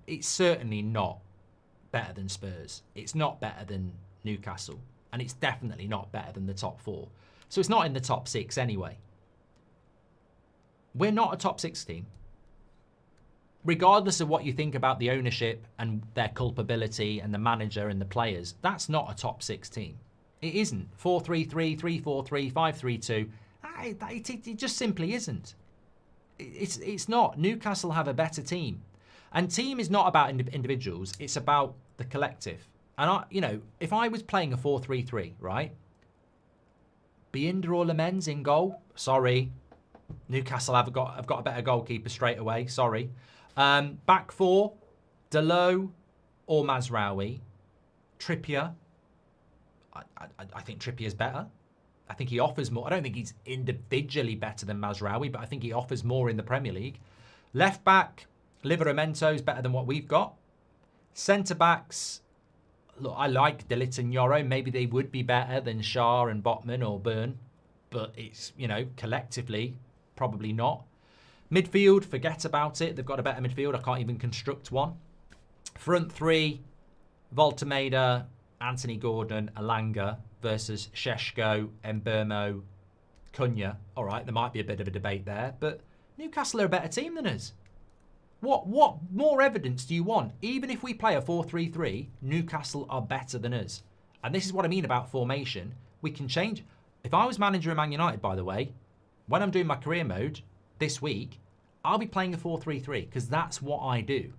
It's certainly not better than Spurs. It's not better than Newcastle. And it's definitely not better than the top 4. So it's not in the top 6 anyway. We're not a top 6 team. Regardless of what you think about the ownership and their culpability and the manager and the players, that's not a top 6 team. It isn't. 4-3-3, 3-4-3, 5-3-2. It just simply isn't. It's not. Newcastle have a better team. And team is not about individuals. It's about the collective. And, if I was playing a 4-3-3, right? Binder or Lamens in goal? Sorry. Newcastle have got a better goalkeeper straight away. Sorry. Back 4, Dalot or Mazraoui. Trippier. I think Trippier's better. I think he offers more. I don't think he's individually better than Mazraoui, but I think he offers more in the Premier League. Left back, Liveramento's better than what we've got. Centre backs, look, I like De Ligt and Yoro. Maybe they would be better than Shah and Botman or Byrne, but it's, collectively, probably not. Midfield, forget about it. They've got a better midfield. I can't even construct one. Front 3, Voltemeda, Anthony Gordon, Alanga versus Šeško, Mbeumo, Cunha. All right, there might be a bit of a debate there, but Newcastle are a better team than us. What more evidence do you want? Even if we play a 4-3-3, Newcastle are better than us. And this is what I mean about formation. We can change. If I was manager of Man United, by the way, when I'm doing my career mode this week, I'll be playing a 4-3-3 because that's what I do.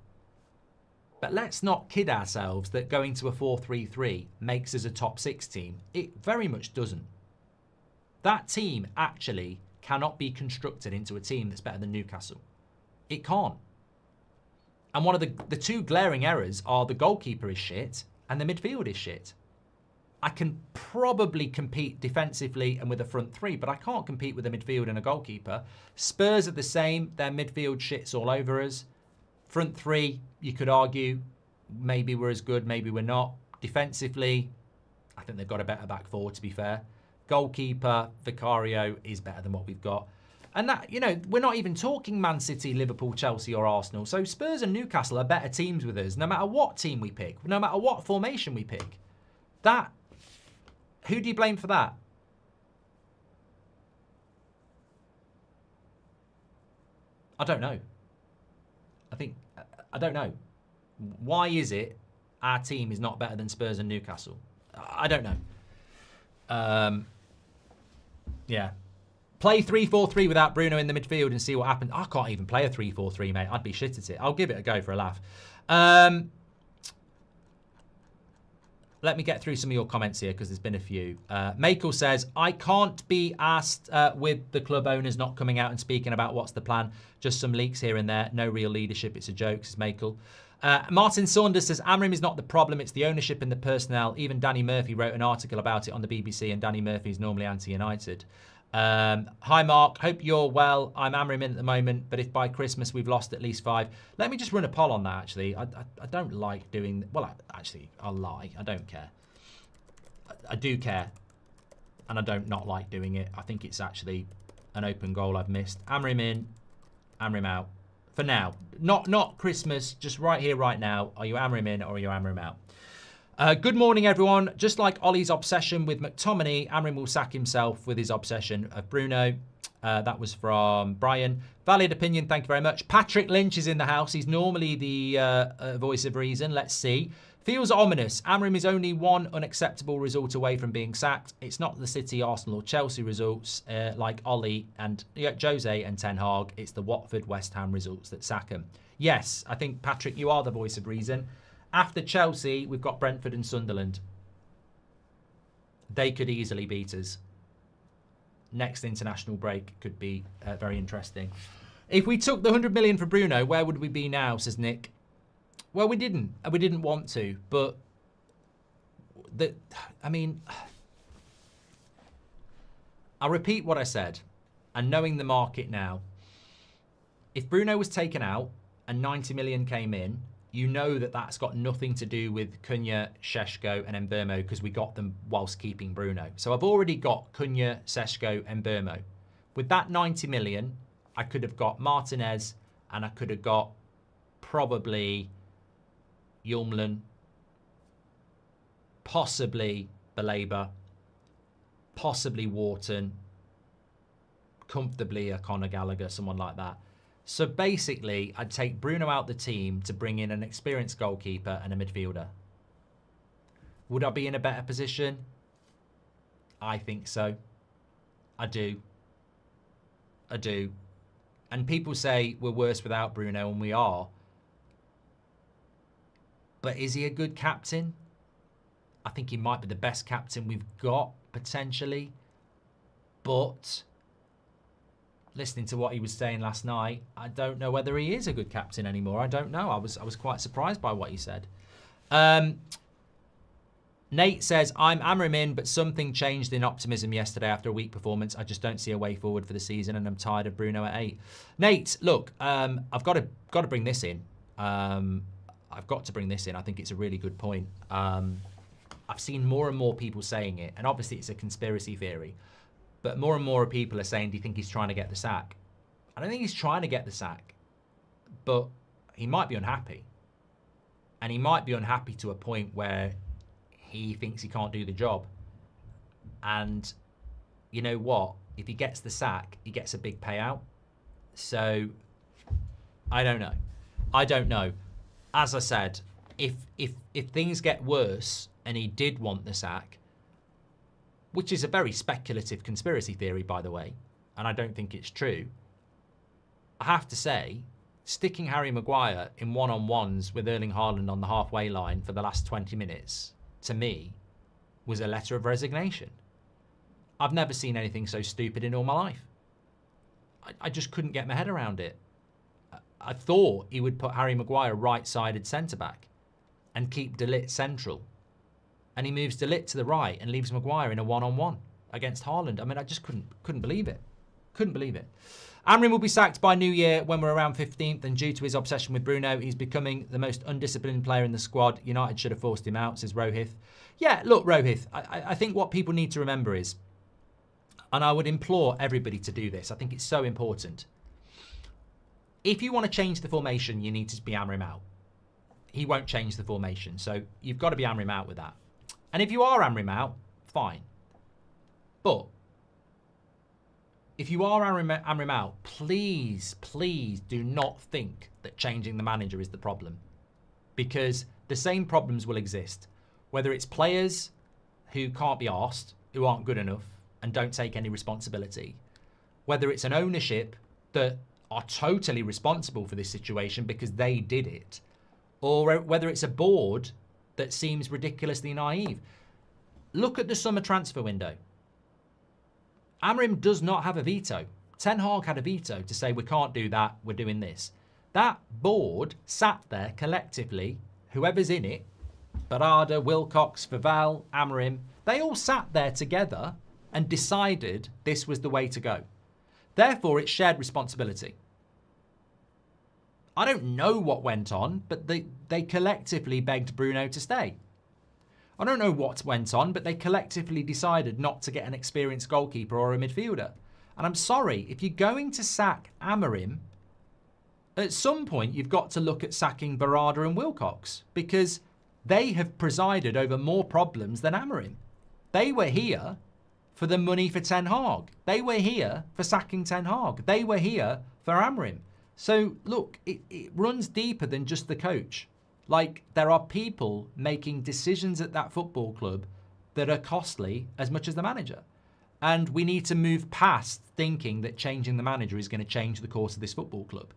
But let's not kid ourselves that going to a 4-3-3 makes us a top 6 team. It very much doesn't. That team actually cannot be constructed into a team that's better than Newcastle. It can't. And one of the two glaring errors are the goalkeeper is shit and the midfield is shit. I can probably compete defensively and with a front three, but I can't compete with a midfield and a goalkeeper. Spurs are the same. Their midfield shits all over us. Front three, you could argue, maybe we're as good, maybe we're not. Defensively, I think they've got a better back four, to be fair. Goalkeeper, Vicario is better than what we've got. And that, you know, we're not even talking Man City, Liverpool, Chelsea or Arsenal. So Spurs and Newcastle are better teams with us, no matter what team we pick, no matter what formation we pick. That, who do you blame for that? I don't know. I don't know. Why is it our team is not better than Spurs and Newcastle? I don't know. Yeah. Play 3-4-3 without Bruno in the midfield and see what happens. I can't even play a 3-4-3, mate. I'd be shit at it. I'll give it a go for a laugh. Let me get through some of your comments here because there's been a few. Makel says, I can't be asked with the club owners not coming out and speaking about what's the plan. Just some leaks here and there. No real leadership. It's a joke, says Makel. Martin Saunders says, Amorim is not the problem. It's the ownership and the personnel. Even Danny Murphy wrote an article about it on the BBC, and Danny Murphy is normally anti-United. Hi, Mark. Hope you're well. I'm Amorim in at the moment, but if by Christmas we've lost at least 5. Let me just run a poll on that, actually. I don't like doing... Well, I'll lie. I don't care. I do care, and I don't not like doing it. I think it's actually an open goal I've missed. Amorim in, Amorim out. For now. Not Christmas, just right here, right now. Are you Amorim in or are you Amorim out? Good morning, everyone. Just like Ollie's obsession with McTominay, Amorim will sack himself with his obsession of Bruno. That was from Brian. Valid opinion, thank you very much. Patrick Lynch is in the house. He's normally the voice of reason. Let's see. Feels ominous. Amorim is only one unacceptable result away from being sacked. It's not the City, Arsenal or Chelsea results like Ollie and Jose and Ten Hag. It's the Watford, West Ham results that sack him. Yes, I think, Patrick, you are the voice of reason. After Chelsea, we've got Brentford and Sunderland. They could easily beat us. Next international break could be very interesting. If we took the 100 million for Bruno, where would we be now, says Nick? Well, we didn't. We didn't want to, but... I'll repeat what I said. And knowing the market now, if Bruno was taken out and 90 million came in, you know that that's got nothing to do with Cunha, Šeško and Mbeumo because we got them whilst keeping Bruno. So I've already got Cunha, Šeško and Mbeumo. With that 90 million, I could have got Martinez and I could have got probably Yulmlen, possibly Baleba, possibly Wharton, comfortably a Conor Gallagher, someone like that. So basically, I'd take Bruno out the team to bring in an experienced goalkeeper and a midfielder. Would I be in a better position? I think so. I do. And people say we're worse without Bruno, and we are. But is he a good captain? I think he might be the best captain we've got, potentially. But... listening to what he was saying last night, I don't know whether he is a good captain anymore. I don't know. I was quite surprised by what he said. Nate says, I'm Amorim in, but something changed in optimism yesterday after a weak performance. I just don't see a way forward for the season, and I'm tired of Bruno at 8. Nate, look, I've got to bring this in. I've got to bring this in. I think it's a really good point. I've seen more and more people saying it, and obviously it's a conspiracy theory. But more and more people are saying, do you think he's trying to get the sack? I don't think he's trying to get the sack. But he might be unhappy. And he might be unhappy to a point where he thinks he can't do the job. And you know what? If he gets the sack, he gets a big payout. So, I don't know. I don't know. As I said, if things get worse and he did want the sack, which is a very speculative conspiracy theory, by the way, and I don't think it's true, I have to say, sticking Harry Maguire in one-on-ones with Erling Haaland on the halfway line for the last 20 minutes, to me, was a letter of resignation. I've never seen anything so stupid in all my life. I just couldn't get my head around it. I thought he would put Harry Maguire right-sided centre-back and keep De Ligt central. And he moves De Ligt to the right and leaves Maguire in a one-on-one against Haaland. I mean, I just couldn't believe it. Couldn't believe it. Amorim will be sacked by New Year when we're around 15th, and due to his obsession with Bruno, he's becoming the most undisciplined player in the squad. United should have forced him out, says Rohith. Yeah, look, Rohith, I think what people need to remember is, and I would implore everybody to do this, I think it's so important. If you want to change the formation, you need to be Amorim out. He won't change the formation, so you've got to be Amorim out with that. And if you are Amorim out, fine. But if you are Amorim out, please do not think that changing the manager is the problem. Because the same problems will exist. Whether it's players who can't be arsed, who aren't good enough and don't take any responsibility. Whether it's an ownership that are totally responsible for this situation because they did it. Or whether it's a board that seems ridiculously naive. Look at the summer transfer window. Amorim does not have a veto. Ten Hag had a veto to say we can't do that, we're doing this. That board sat there collectively, whoever's in it, Barada, Wilcox, Faval, Amorim, they all sat there together and decided this was the way to go. Therefore, it's shared responsibility. I don't know what went on, but they collectively begged Bruno to stay. I don't know what went on, but they collectively decided not to get an experienced goalkeeper or a midfielder. And I'm sorry, if you're going to sack Amorim, at some point you've got to look at sacking Barada and Wilcox because they have presided over more problems than Amorim. They were here for the money for Ten Hag. They were here for sacking Ten Hag. They were here for Amorim. So, look, it runs deeper than just the coach. Like, there are people making decisions at that football club that are costly as much as the manager. And we need to move past thinking that changing the manager is going to change the course of this football club.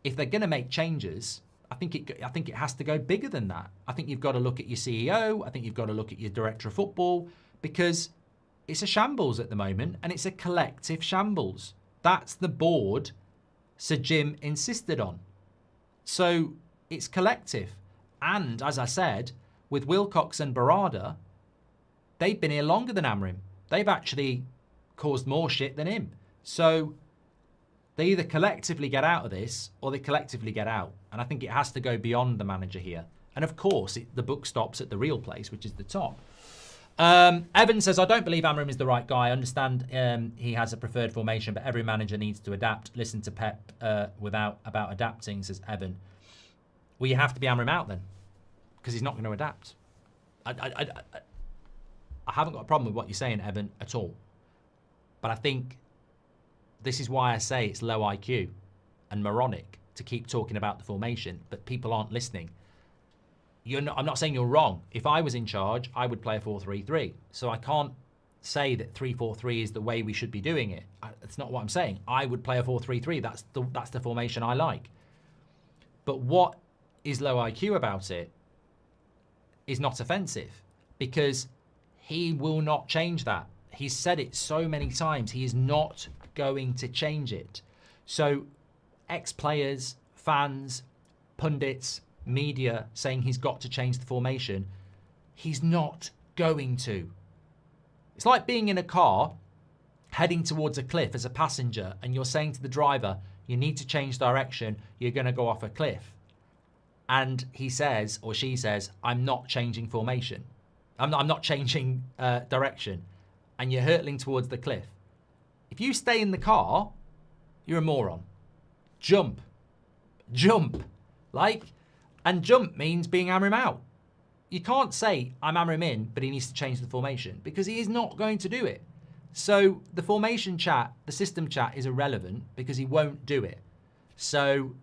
If they're going to make changes, I think it has to go bigger than that. I think you've got to look at your CEO. I think you've got to look at your director of football because it's a shambles at the moment and it's a collective shambles. That's the board Sir Jim insisted on. So it's collective. And as I said, with Wilcox and Barada, they've been here longer than Amorim. They've actually caused more shit than him. So they either collectively get out of this or they collectively get out. And I think it has to go beyond the manager here. And of course, the book stops at the real place, which is the top. Evan says, I don't believe Amorim is the right guy. I understand he has a preferred formation, but every manager needs to adapt. Listen to Pep about adapting, says Evan. Well, you have to be Amorim out then, because he's not going to adapt. I haven't got a problem with what you're saying, Evan, at all. But I think this is why I say it's low IQ and moronic to keep talking about the formation, but people aren't listening. I'm not saying you're wrong. If I was in charge, I would play a 4-3-3. So I can't say that 3-4-3 is the way we should be doing it. That's not what I'm saying. I would play a 4-3-3. That's the formation I like. But what is low IQ about it is not offensive because he will not change that. He's said it so many times. He is not going to change it. So ex-players, fans, pundits, media saying he's got to change the formation, he's not going to. It's like being in a car heading towards a cliff as a passenger and you're saying to the driver, you need to change direction, you're going to go off a cliff. And he says, or she says, I'm not changing formation. I'm not changing direction. And you're hurtling towards the cliff. If you stay in the car, you're a moron. Jump. And jump means being Amorim out. You can't say, I'm Amorim in, but he needs to change the formation, because he is not going to do it. So the formation chat, the system chat is irrelevant, because he won't do it. So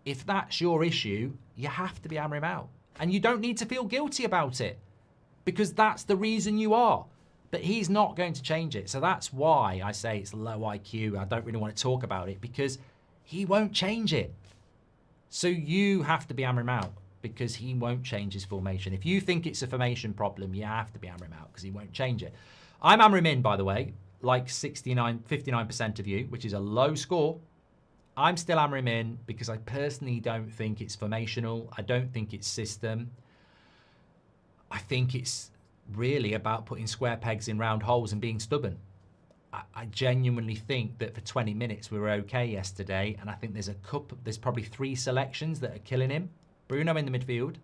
if that's your issue, you have to be hammering him out. And you don't need to feel guilty about it, because that's the reason you are. But he's not going to change it. So that's why I say it's low IQ. I don't really want to talk about it, because he won't change it. So you have to be hammering him out, because he won't change his formation. If you think it's a formation problem, you have to be hammering him out, because he won't change it. I'm hammering him in, by the way, like 59% of you, which is a low score. I'm still hammering him in because I personally don't think it's formational. I don't think it's system. I think it's really about putting square pegs in round holes and being stubborn. I genuinely think that for 20 minutes we were okay yesterday, and I think there's probably 3 selections that are killing him. Bruno in the midfield,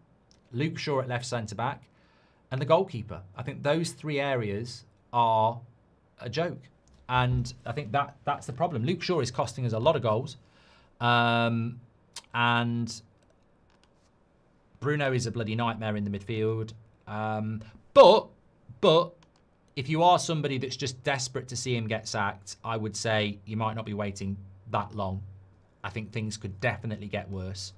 Luke Shaw at left centre-back, and the goalkeeper. I think those 3 areas are a joke. And I think that's the problem. Luke Shaw is costing us a lot of goals. And Bruno is a bloody nightmare in the midfield. But if you are somebody that's just desperate to see him get sacked, I would say you might not be waiting that long. I think things could definitely get worse.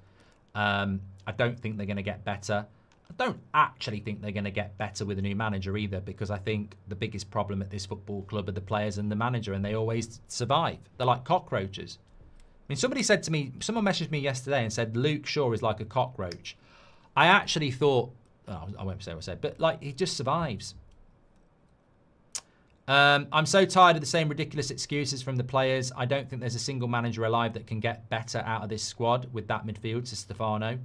I don't think they're going to get better. I don't actually think they're going to get better with a new manager either, because I think the biggest problem at this football club are the players and the manager, and they always survive. They're like cockroaches. I mean, someone messaged me yesterday and said Luke Shaw is like a cockroach. I actually thought, I won't say what I said, but like, he just survives. I'm so tired of the same ridiculous excuses from the players. I don't think there's a single manager alive that can get better out of this squad with that midfield, says Stefano.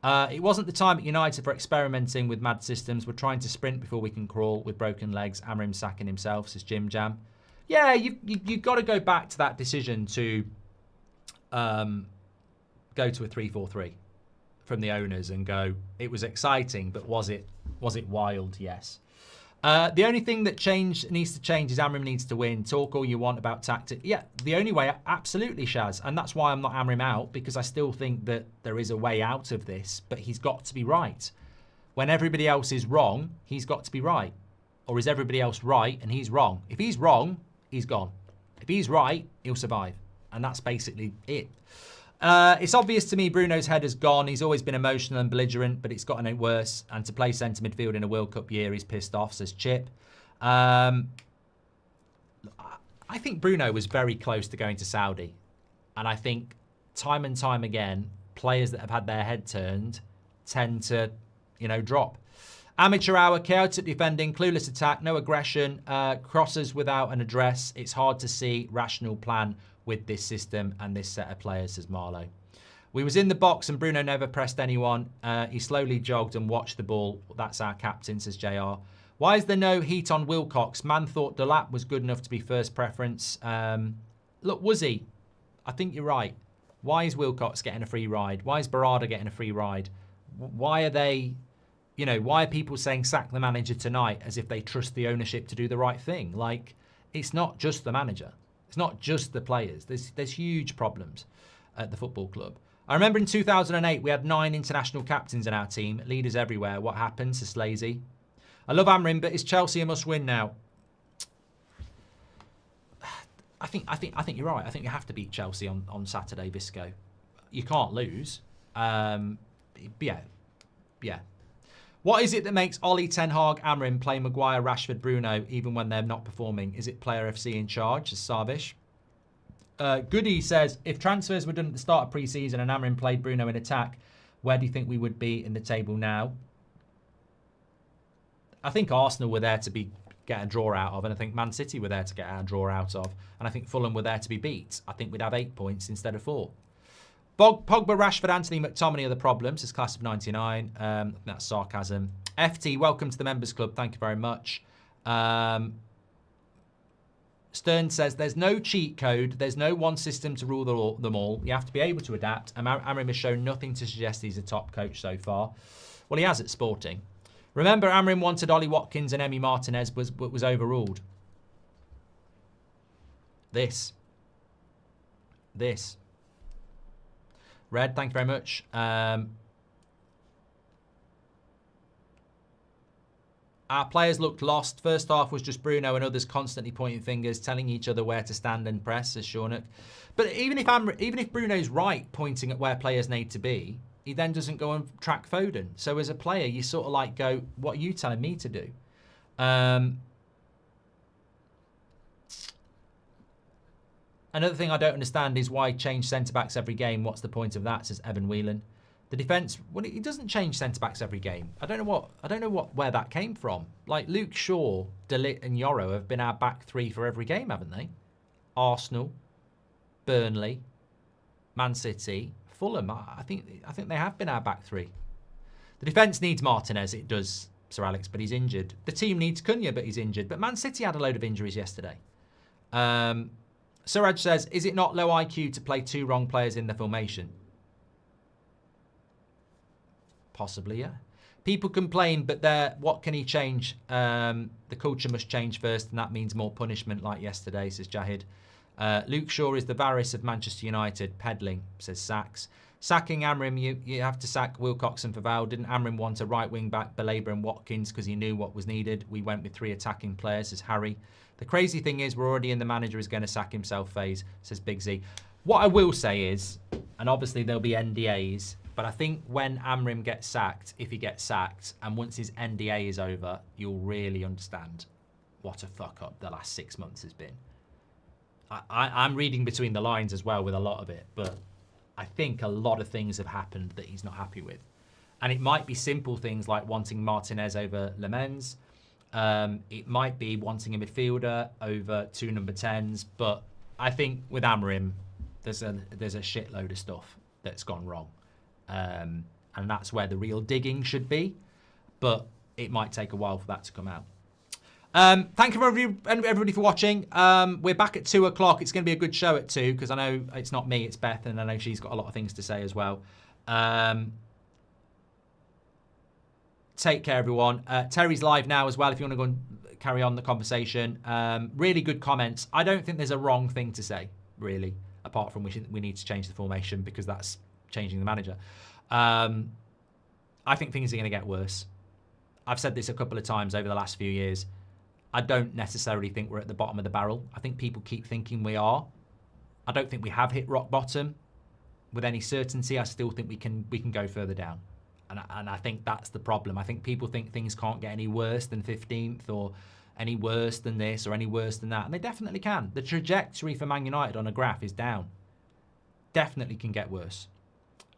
It wasn't the time at United for experimenting with mad systems. We're trying to sprint before we can crawl with broken legs. Amorim sacking himself, says Jim Jam. Yeah, you've got to go back to that decision to go to a 3-4-3 from the owners and go, it was exciting, but was it wild? Yes. The only thing that needs to change is Amorim needs to win. Talk all you want about tactics. Yeah, the only way, absolutely, Shaz. And that's why I'm not hammering him out, because I still think that there is a way out of this, but he's got to be right. When everybody else is wrong, he's got to be right. Or is everybody else right and he's wrong? If he's wrong, he's gone. If he's right, he'll survive. And that's basically it. It's obvious to me Bruno's head has gone. He's always been emotional and belligerent, but it's gotten any worse. And to play centre midfield in a World Cup year, he's pissed off, says Chip. I think Bruno was very close to going to Saudi. And I think time and time again, players that have had their head turned tend to, drop. Amateur hour, chaotic defending, clueless attack, no aggression, crosses without an address. It's hard to see rational plan with this system and this set of players, says Marlowe. We was in the box and Bruno never pressed anyone. He slowly jogged and watched the ball. That's our captain, says JR. Why is there no heat on Wilcox? Man thought Delap was good enough to be first preference. Look, was he? I think you're right. Why is Wilcox getting a free ride? Why is Barada getting a free ride? Why are they, why are people saying sack the manager tonight as if they trust the ownership to do the right thing? Like, it's not just the manager. It's not just the players. There's huge problems at the football club. I remember in 2008, we had 9 international captains in our team, leaders everywhere. What happened to Slazy? I love Amorim, but is Chelsea a must-win now? I think you're right. I think you have to beat Chelsea on Saturday, Visco. You can't lose. Yeah. What is it that makes Ollie, Ten Hag, Amorim play Maguire, Rashford, Bruno, even when they're not performing? Is it Player FC in charge, as Sarvish? Goody says, if transfers were done at the start of pre-season and Amorim played Bruno in attack, where do you think we would be in the table now? I think Arsenal were there to get a draw out of, and I think Man City were there to get a draw out of, and I think Fulham were there to be beat. I think we'd have 8 points instead of 4. Pogba, Rashford, Anthony, McTominay are the problems. It's class of 99. That's sarcasm. FT, welcome to the members club. Thank you very much. Stern says, there's no cheat code. There's no one system to rule them all. You have to be able to adapt. Amorim has shown nothing to suggest he's a top coach so far. Well, he has at Sporting. Remember, Amorim wanted Ollie Watkins and Emi Martinez, but was overruled. This. Red, thank you very much. Our players looked lost. First half was just Bruno and others constantly pointing fingers, telling each other where to stand and press, says Shawnock. But even if Bruno's right pointing at where players need to be, he then doesn't go and track Foden. So as a player, you sort of like go, what are you telling me to do? Another thing I don't understand is why change centre-backs every game. What's the point of that, says Evan Whelan. The defence, well, he doesn't change centre-backs every game. I don't know where that came from. Like Luke Shaw, De Ligt and Yoro have been our back three for every game, haven't they? Arsenal, Burnley, Man City, Fulham. I think they have been our back three. The defence needs Martinez, it does, Sir Alex, but he's injured. The team needs Cunha, but he's injured. But Man City had a load of injuries yesterday. Suraj says, is it not low IQ to play two wrong players in the formation? Possibly, yeah. People complain, but what can he change? The culture must change first, and that means more punishment like yesterday, says Jahid. Luke Shaw is the Varys of Manchester United, peddling, says Sachs. Sacking Amorim, you have to sack Wilcoxon for Val. Didn't Amorim want a right wing back, Belaber and Watkins, because he knew what was needed? We went with 3 attacking players, says Harry. The crazy thing is we're already in the manager is going to sack himself phase, says Big Z. What I will say is, and obviously there'll be NDAs, but I think when Amorim gets sacked, if he gets sacked, and once his NDA is over, you'll really understand what a fuck-up the last 6 months has been. I'm reading between the lines as well with a lot of it, but I think a lot of things have happened that he's not happy with. And it might be simple things like wanting Martinez over Lemens. It might be wanting a midfielder over 2 number 10s, but I think with Amorim, there's a shitload of stuff that's gone wrong. And that's where the real digging should be, but it might take a while for that to come out. Thank you everybody for watching. We're back at 2 o'clock. It's going to be a good show at 2 because I know it's not me, it's Beth, and I know she's got a lot of things to say as well. Take care, everyone. Terry's live now as well if you want to go and carry on the conversation. Really good comments. I don't think there's a wrong thing to say, really, apart from we need to change the formation because that's changing the manager. I think things are going to get worse. I've said this a couple of times over the last few years. I don't necessarily think we're at the bottom of the barrel. I think people keep thinking we are. I don't think we have hit rock bottom with any certainty. I still think we can go further down. And I think that's the problem. I think people think things can't get any worse than 15th or any worse than this or any worse than that. And they definitely can. The trajectory for Man United on a graph is down. Definitely can get worse.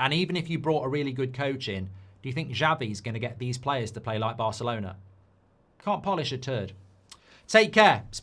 And even if you brought a really good coach in, do you think Xavi's going to get these players to play like Barcelona? Can't polish a turd. Take care.